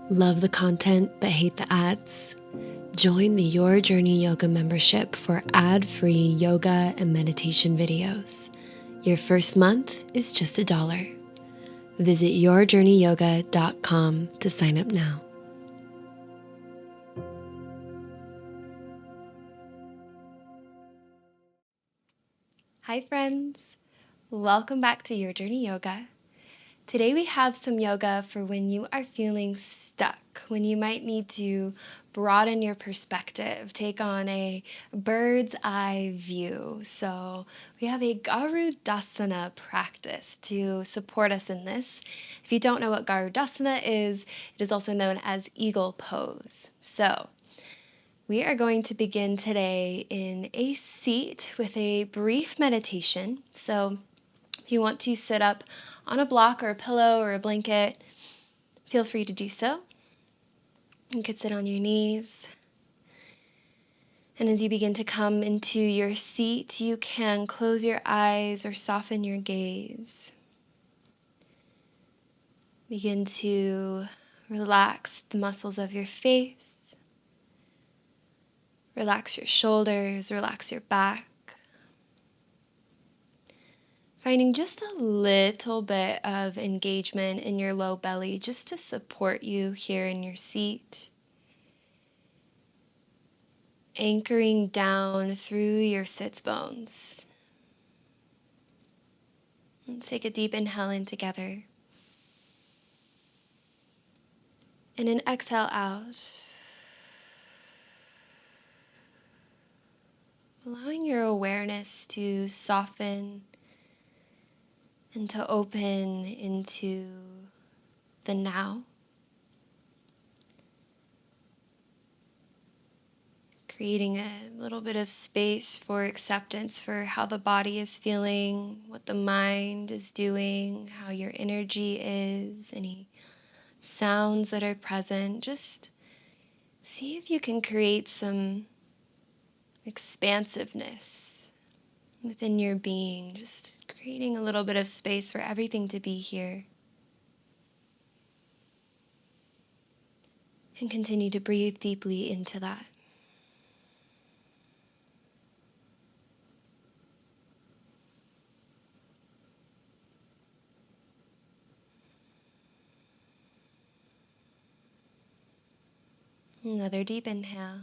Love the content but hate the ads? Join the Your Journey Yoga membership for ad-free yoga and meditation videos. Your first month is just $1. Visit yourjourneyyoga.com to sign up now. Hi friends, welcome back to Your Journey Yoga. Today we have some yoga for when you are feeling stuck, when you might need to broaden your perspective, take on a bird's eye view. So we have a Garudasana practice to support us in this. If you don't know what Garudasana is, it is also known as eagle pose. So we are going to begin today in a seat with a brief meditation. So if you want to sit up on a block or a pillow or a blanket, feel free to do so. You could sit on your knees. And as you begin to come into your seat, you can close your eyes or soften your gaze. Begin to relax the muscles of your face. Relax your shoulders, relax your back. Finding just a little bit of engagement in your low belly just to support you here in your seat. Anchoring down through your sits bones. Let's take a deep inhale in together. And an exhale out. Allowing your awareness to soften and to open into the now. Creating a little bit of space for acceptance for how the body is feeling, what the mind is doing, how your energy is, any sounds that are present. Just see if you can create some expansiveness within your being, just creating a little bit of space for everything to be here. And continue to breathe deeply into that. Another deep inhale.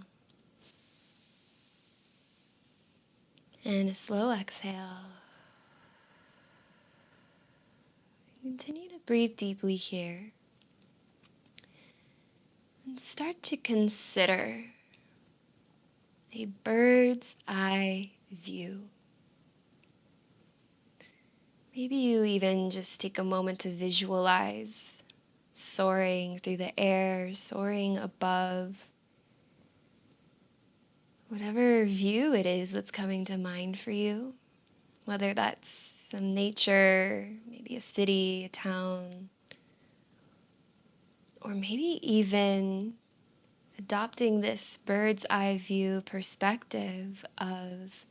And a slow exhale. Continue to breathe deeply here. And start to consider a bird's eye view. Maybe you even just take a moment to visualize soaring through the air, soaring above. Whatever view it is that's coming to mind for you, whether that's some nature, maybe a city, a town, or maybe even adopting this bird's eye view perspective of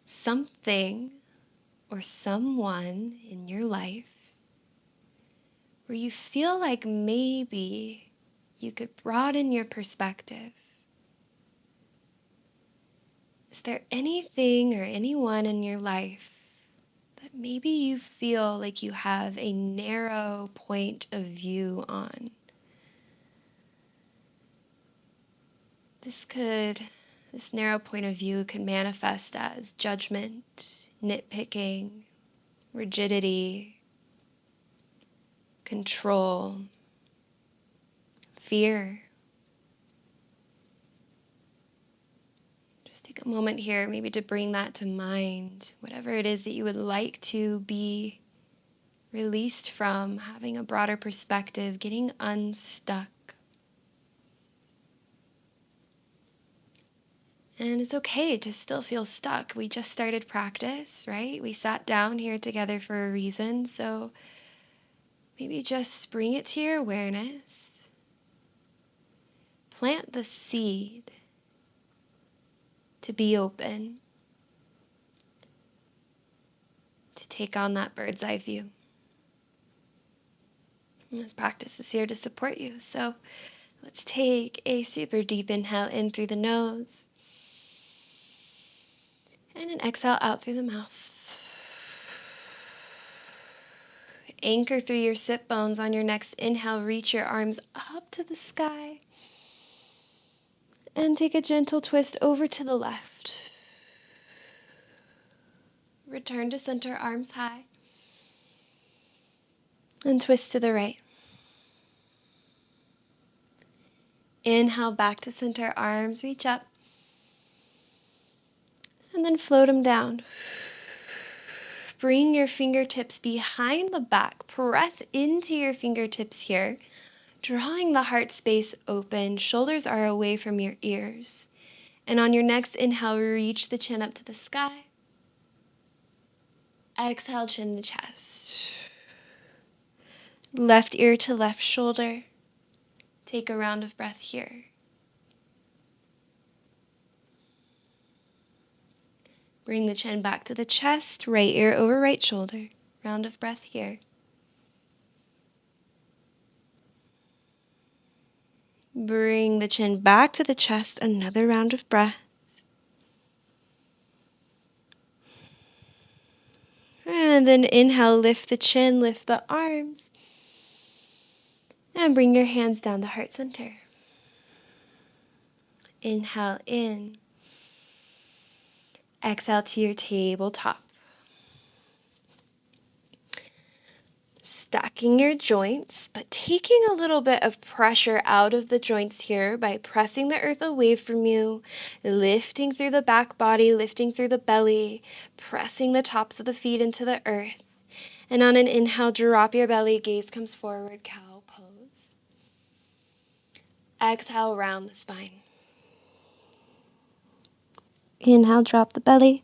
something or someone in your life where you feel like maybe you could broaden your perspective. Is there anything or anyone in your life that maybe you feel like you have a narrow point of view on? This narrow point of view could manifest as judgment, nitpicking, rigidity, control, fear. Just take a moment here maybe to bring that to mind, whatever it is that you would like to be released from, having a broader perspective, getting unstuck. And it's okay to still feel stuck. We just started practice, right? We sat down here together for a reason. So maybe just bring it to your awareness. Plant the seed to be open, to take on that bird's eye view. This practice is here to support you. So let's take a super deep inhale in through the nose and an exhale out through the mouth. Anchor through your sit bones. On your next inhale, reach your arms up to the sky and take a gentle twist over to the left. Return to center, arms high, and twist to the right. Inhale back to center, arms reach up, and then float them down. Bring your fingertips behind the back. Press into your fingertips here, drawing the heart space open. Shoulders are away from your ears. And on your next inhale, reach the chin up to the sky. Exhale, chin to chest. Left ear to left shoulder. Take a round of breath here. Bring the chin back to the chest, right ear over right shoulder. Round of breath here. Bring the chin back to the chest, another round of breath. And then inhale, lift the chin, lift the arms. And bring your hands down to heart center. Inhale in. Exhale to your tabletop. Stacking your joints, but taking a little bit of pressure out of the joints here by pressing the earth away from you, lifting through the back body, lifting through the belly, pressing the tops of the feet into the earth. And on an inhale, drop your belly, gaze comes forward, cow pose. Exhale, round the spine. Inhale, drop the belly.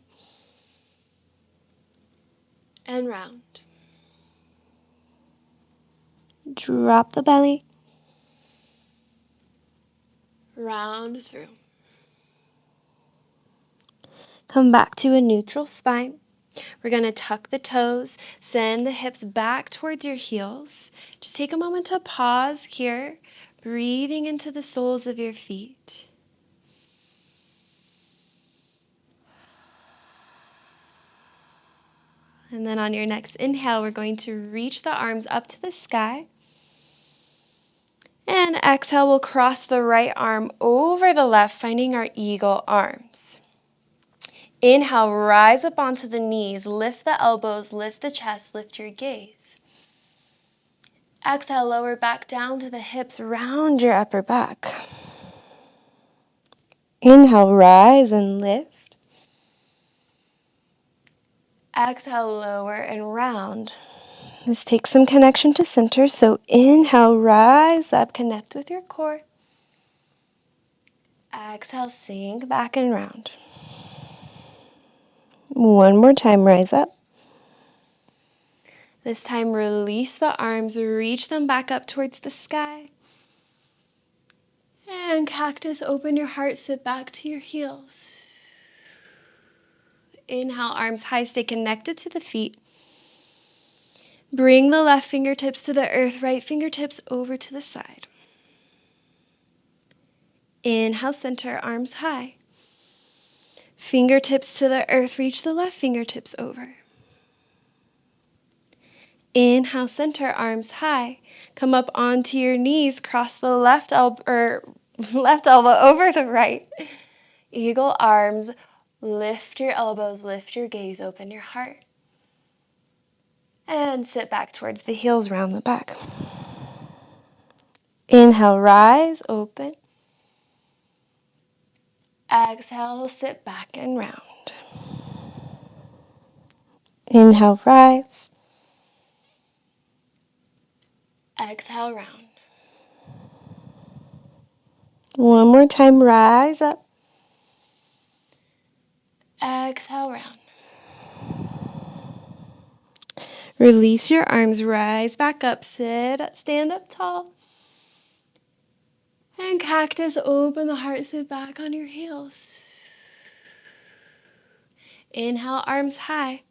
And round. Drop the belly. Round through. Come back to a neutral spine. We're going to tuck the toes, send the hips back towards your heels. Just take a moment to pause here, breathing into the soles of your feet. And then on your next inhale, we're going to reach the arms up to the sky. And exhale, we'll cross the right arm over the left, finding our eagle arms. Inhale, rise up onto the knees, lift the elbows, lift the chest, lift your gaze. Exhale, lower back down to the hips, round your upper back. Inhale, rise and lift. Exhale, lower and round. This takes some connection to center, so inhale, rise up, connect with your core. Exhale, sink back and round. One more time, rise up. This time, release the arms, reach them back up towards the sky. And cactus, open your heart, sit back to your heels. Inhale, arms high, stay connected to the feet. Bring the left fingertips to the earth, right fingertips over to the side. Inhale, center, arms high. Fingertips to the earth, reach the left fingertips over. Inhale, center, arms high. Come up onto your knees, cross the left elbow over the right. Eagle arms, lift your elbows, lift your gaze, open your heart. And sit back towards the heels, round the back. Inhale, rise, open. Exhale, sit back and round. Inhale, rise. Exhale, round. One more time, rise up. Exhale, round. Release your arms, rise back up, stand up tall. And cactus, open the heart, sit back on your heels. Inhale, arms high.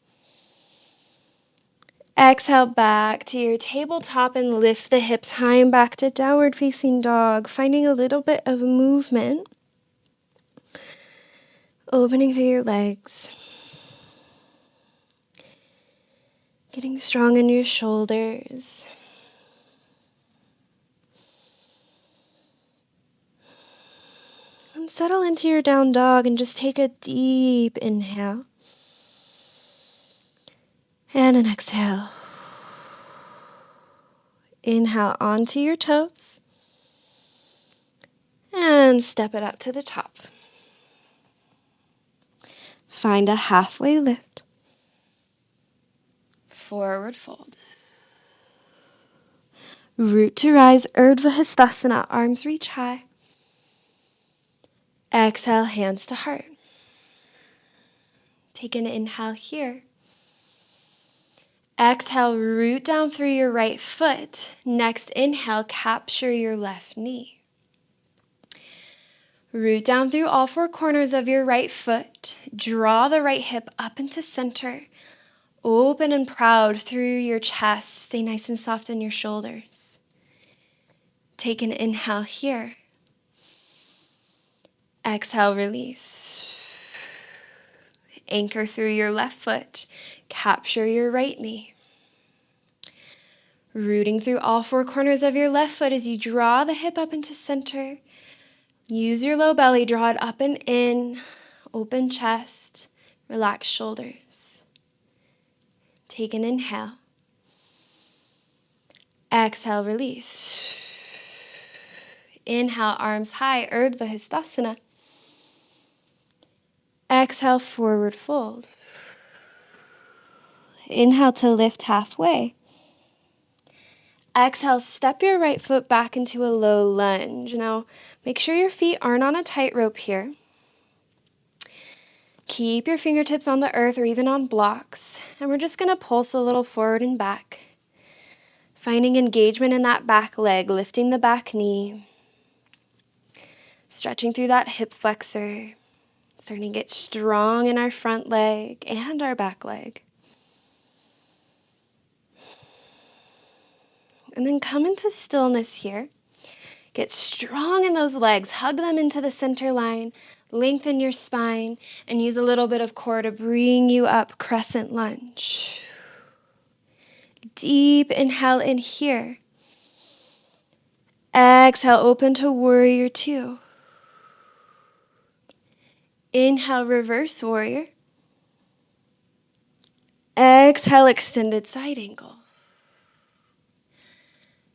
Exhale back to your tabletop and lift the hips high and back to downward facing dog, finding a little bit of movement. Opening through your legs. Getting strong in your shoulders. And settle into your down dog and just take a deep inhale. And an exhale. Inhale onto your toes. And step it up to the top. Find a halfway lift. Forward fold. Root to rise, Urdhva, arms reach high. Exhale, hands to heart. Take an inhale here. Exhale, root down through your right foot. Next inhale, capture your left knee. Root down through all four corners of your right foot. Draw the right hip up into center. Open and proud through your chest. Stay nice and soft in your shoulders. Take an inhale here. Exhale, release. Anchor through your left foot. Capture your right knee. Rooting through all four corners of your left foot as you draw the hip up into center. Use your low belly, draw it up and in. Open chest, relax shoulders. Take an inhale. Exhale, release. Inhale, arms high, Urdhva. Exhale, forward fold. Inhale to lift halfway. Exhale, step your right foot back into a low lunge. Now, make sure your feet aren't on a tightrope here. Keep your fingertips on the earth or even on blocks. And we're just going to pulse a little forward and back. Finding engagement in that back leg, lifting the back knee. Stretching through that hip flexor. Starting to get strong in our front leg and our back leg. And then come into stillness here. Get strong in those legs. Hug them into the center line. Lengthen your spine. And use a little bit of core to bring you up, crescent lunge. Deep inhale in here. Exhale, open to warrior two. Inhale, reverse warrior. Exhale, extended side angle.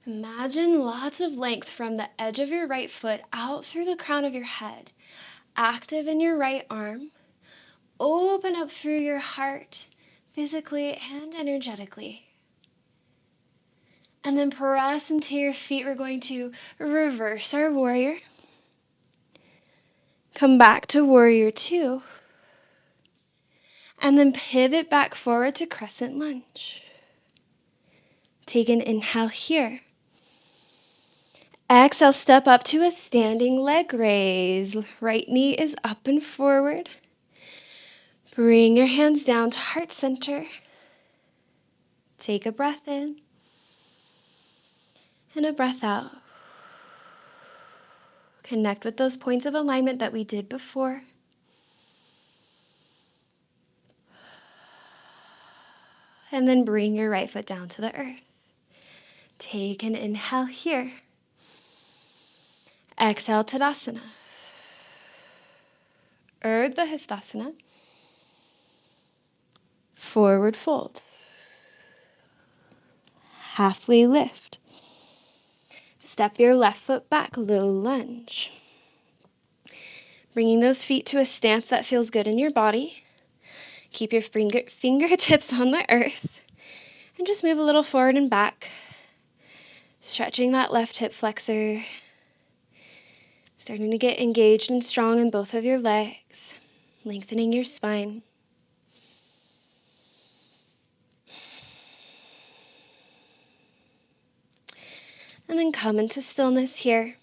Imagine lots of length from the edge of your right foot out through the crown of your head. Active in your right arm. Open up through your heart, physically and energetically. And then press into your feet. We're going to reverse our warrior. Come back to warrior two. And then pivot back forward to crescent lunge. Take an inhale here. Exhale, step up to a standing leg raise. Right knee is up and forward. Bring your hands down to heart center. Take a breath in. And a breath out. Connect with those points of alignment that we did before. And then bring your right foot down to the earth. Take an inhale here. Exhale, Tadasana. Urdhva. Forward fold. Halfway lift. Step your left foot back, low lunge. Bringing those feet to a stance that feels good in your body. Keep your fingertips on the earth. And just move a little forward and back. Stretching that left hip flexor. Starting to get engaged and strong in both of your legs. Lengthening your spine. And then come into stillness here.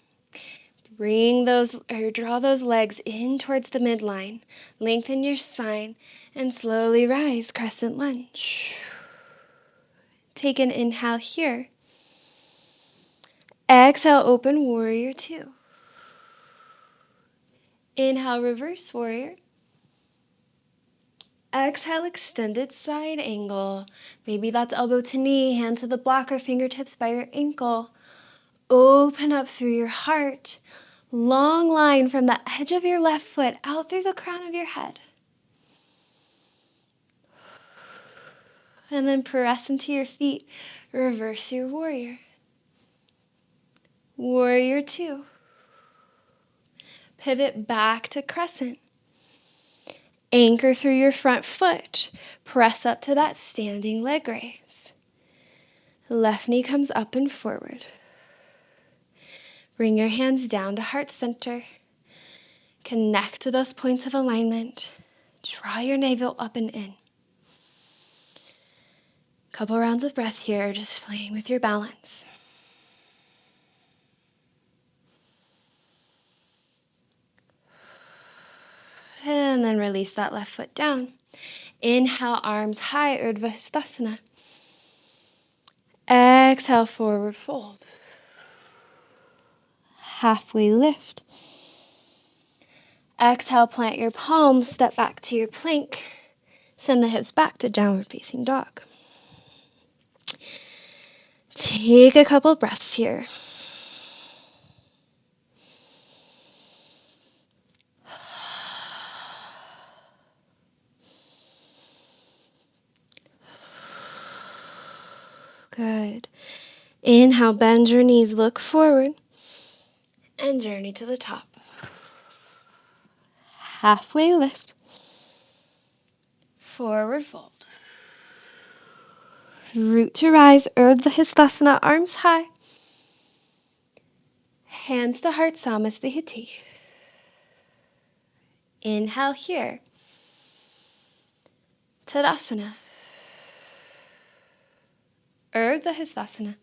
Draw those legs in towards the midline. Lengthen your spine and slowly rise, crescent lunge. Take an inhale here. Exhale, open warrior two. Inhale, reverse warrior. Exhale, extended side angle. Maybe that's elbow to knee, hand to the block or fingertips by your ankle. Open up through your heart. Long line from the edge of your left foot out through the crown of your head. And then press into your feet. Reverse your warrior. Warrior two. Pivot back to crescent. Anchor through your front foot. Press up to that standing leg raise. Left knee comes up and forward. Bring your hands down to heart center. Connect to those points of alignment. Draw your navel up and in. Couple rounds of breath here, just playing with your balance. And then release that left foot down. Inhale, arms high, Urdhva Hastasana. Exhale, forward fold. Halfway lift. Exhale, plant your palms, step back to your plank. Send the hips back to downward facing dog. Take a couple breaths here. Good. Inhale, bend your knees, look forward, and journey to the top. Halfway lift. Forward fold. Root to rise, Urdhva Hastasana, arms high. Hands to heart, Samasthiti. Inhale here. Tadasana. Urdhva Hastasana.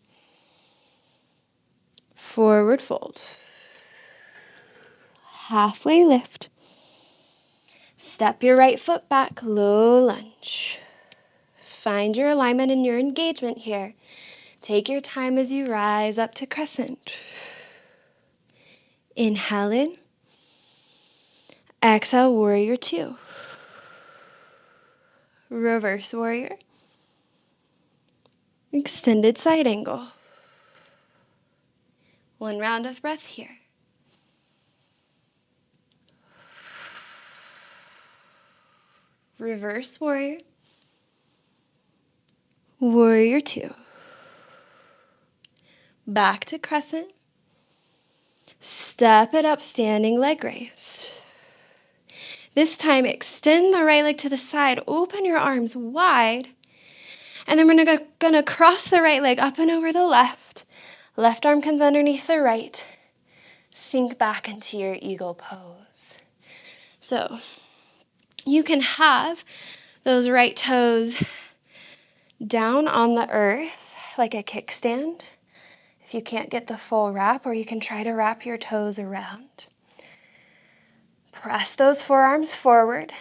Forward fold. Halfway lift. Step your right foot back, low lunge. Find your alignment and your engagement here. Take your time as you rise up to crescent. Inhale in. Exhale, warrior two. Reverse warrior. Extended side angle. One round of breath here. Reverse warrior. Warrior two. Back to crescent. Step it up, standing leg raise. This time, extend the right leg to the side. Open your arms wide. And then we're gonna cross the right leg up and over the left. Left arm comes underneath the right. Sink back into your eagle pose. So you can have those right toes down on the earth like a kickstand if you can't get the full wrap, or you can try to wrap your toes around. Press those forearms forward.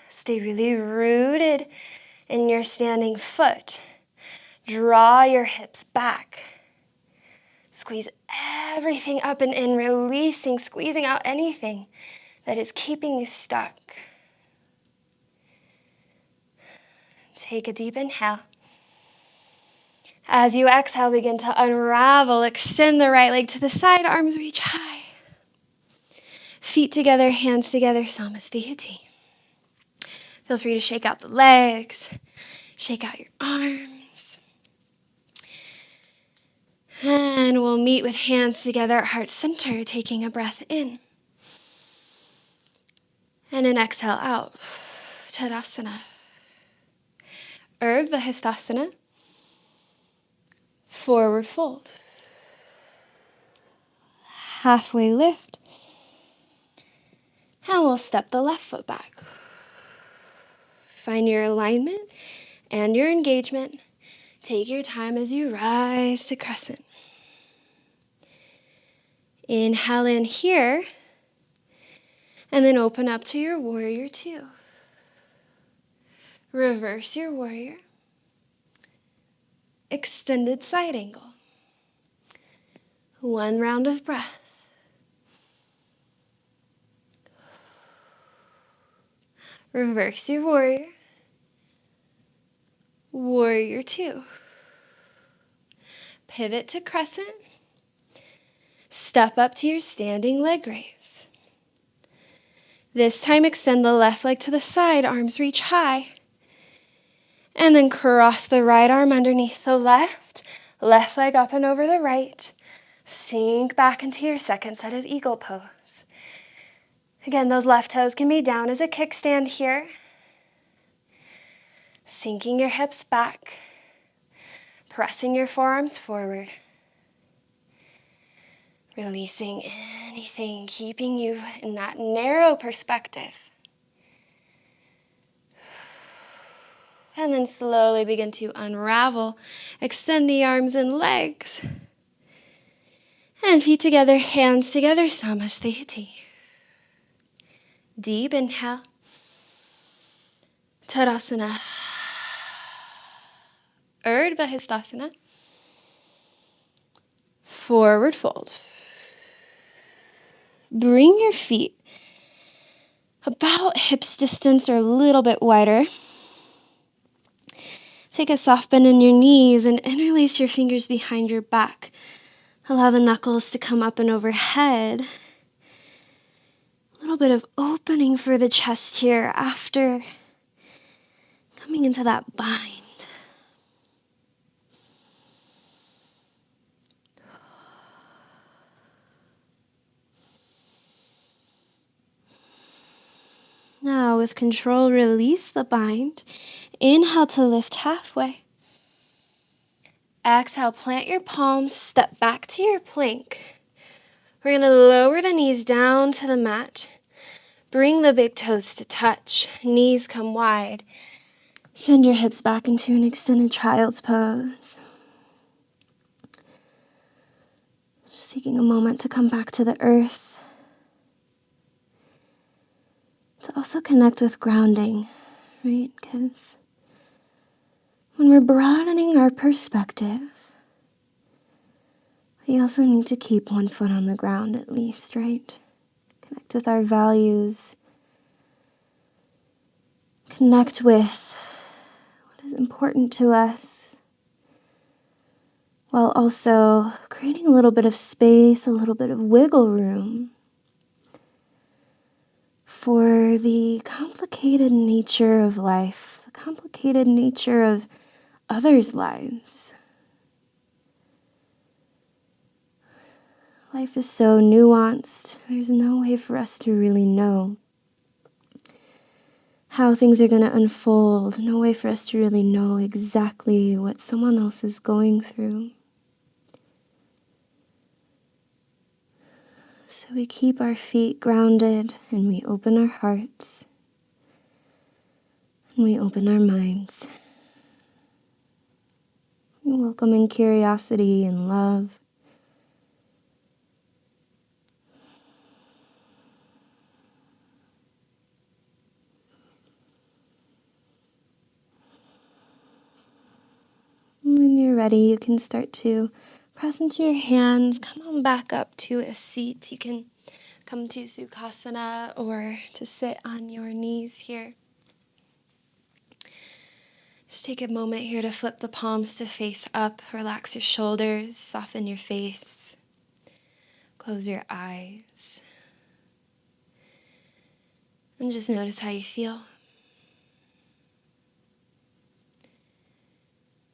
Stay really rooted in your standing foot. Draw your hips back. Squeeze everything up and in, releasing, squeezing out anything that is keeping you stuck. Take a deep inhale. As you exhale, begin to unravel. Extend the right leg to the side, arms reach high. Feet together, hands together, Samasthiti. Feel free to shake out the legs, shake out your arms. And we'll meet with hands together at heart center, taking a breath in. And an exhale out. Tadasana. Urdhva Hastasana. Forward fold. Halfway lift. And we'll step the left foot back. Find your alignment and your engagement. Take your time as you rise to crescent. Inhale in here. And then open up to your warrior two. Reverse your warrior. extended side angle. One round of breath. Reverse your warrior. Warrior 2. Pivot to crescent. Step up to your standing leg raise. This time extend the left leg to the side, arms reach high. And then cross the right arm underneath the left leg up and over the right. Sink back into your second set of eagle pose. Again, those left toes can be down as a kickstand here. Sinking your hips back. Pressing your forearms forward. Releasing anything keeping you in that narrow perspective. And then slowly begin to unravel. Extend the arms and legs. And feet together, hands together, Samasthiti. Deep inhale. Tadasana. Urdhva Hastasana. Forward fold. Bring your feet about hips distance or a little bit wider. Take a soft bend in your knees and interlace your fingers behind your back. Allow the knuckles to come up and overhead. A little bit of opening for the chest here after coming into that bind. Now, with control, release the bind. Inhale to lift halfway. Exhale, plant your palms, step back to your plank. We're going to lower the knees down to the mat. Bring the big toes to touch. Knees come wide. Send your hips back into an extended child's pose. Just taking a moment to come back to the earth. To also connect with grounding, right? Because when we're broadening our perspective, we also need to keep one foot on the ground at least, right? Connect with our values. Connect with what is important to us, while also creating a little bit of space, a little bit of wiggle room for the complicated nature of life, the complicated nature of others' lives. Life is so nuanced. There's no way for us to really know how things are going to unfold. No way for us to really know exactly what someone else is going through. So we keep our feet grounded and we open our hearts and we open our minds. We welcome in curiosity and love. When you're ready, you can start to press into your hands. Come on back up to a seat. You can come to Sukhasana or to sit on your knees here. Just take a moment here to flip the palms to face up. Relax your shoulders, soften your face. Close your eyes. And just notice how you feel.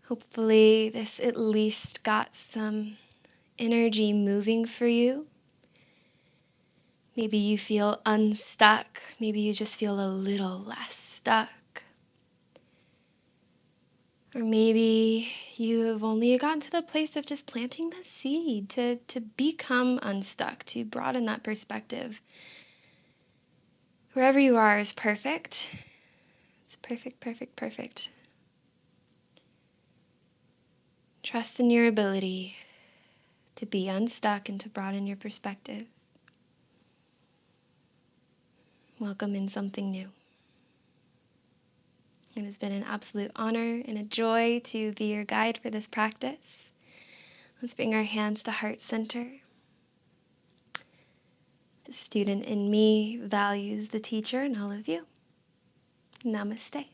Hopefully this at least got some energy moving for you. Maybe you feel unstuck. Maybe you just feel a little less stuck. Or maybe you have only gotten to the place of just planting the seed to become unstuck, to broaden that perspective. Wherever you are is perfect. It's perfect, perfect, perfect. Trust in your ability to be unstuck and to broaden your perspective. Welcome in something new. It has been an absolute honor and a joy to be your guide for this practice. Let's bring our hands to heart center. The student in me values the teacher in all of you. Namaste.